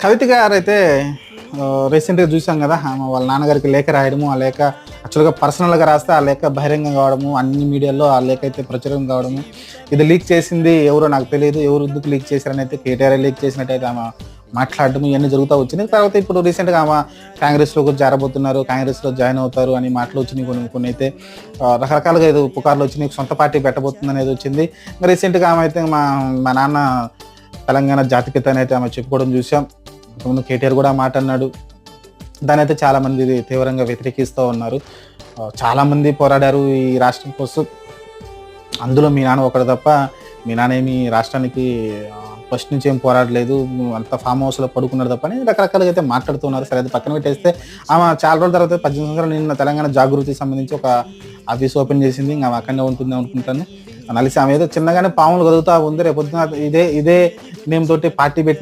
కవిత గారైతే రీసెంట్‌గా చూసాం గదా! ఆమె వాళ్ళ నాన్నగారికి లేఖ రాయడము, ఆ లేఖ యాక్చువల్‌గా పర్సనల్‌గా రాస్తే ఆ లేఖ బహిరంగం కావడము, అన్ని మీడియాలో ఆ లేఖ అయితే ప్రచురం కావడము. ఇది లీక్ చేసింది ఎవరో నాకు తెలీదు. ఎవరు ఎందుకు లీక్ చేశారని అయితే కేటీఆరే లీక్ చేసినట్టయితే ఆమె మాట్లాడడం ఇయన్నీ జరుగుతా వచ్చినాయి. తర్వాత ఇప్పుడు రీసెంట్‌గా ఆమె కాంగ్రెస్‌లోకి చేరబోతున్నారు, కాంగ్రెస్‌లో జాయిన్ అవుతారు అని మాటలు వచ్చినాయి. కొన్నైతే రకరకాలుగా ఏదో పుకార్లు వచ్చినాయి. సొంత పార్టీ పెట్టబోతుందనేది వచ్చింది. రీసెంట్‌గా ఆమె అయితే మా మా నాన్న తెలంగాణ జాతిపిత అని అయితే ఆమె చెప్పుకోవడం చూసాం. ఇంతకుముందు కేటీఆర్ కూడా ఆ మాట అన్నాడు. దాన్నైతే చాలామంది తీవ్రంగా వ్యతిరేకిస్తూ ఉన్నారు. చాలామంది పోరాడారు ఈ రాష్ట్రం కోసం. అందులో మీ నాన్న ఒకడు తప్ప, మీ నాన్న ఏమి రాష్ట్రానికి ఫస్ట్ నుంచి ఏం పోరాడలేదు. అంతా ఫామ్ హౌస్‌లో పడుకున్నాడు తప్ప అని రకరకాలుగా అయితే మాట్లాడుతున్నారు. సరే అది పక్కన పెట్టేస్తే ఆమె చాలా రోజుల తర్వాత 18 సంవత్సరాలు నిన్న తెలంగాణ జాగృతికి సంబంధించి ఒక ఆఫీస్ ఓపెన్ చేసింది. ఇంక ఆమె అక్కడనే ఉంటుంది అనుకుంటాను. కలిసి ఆమె ఏదో చిన్నగానే పాములు కదులుతా ఉంది. రేపొద్దున ఇదే నేమ్ తోటి పార్టీ పెట్టిన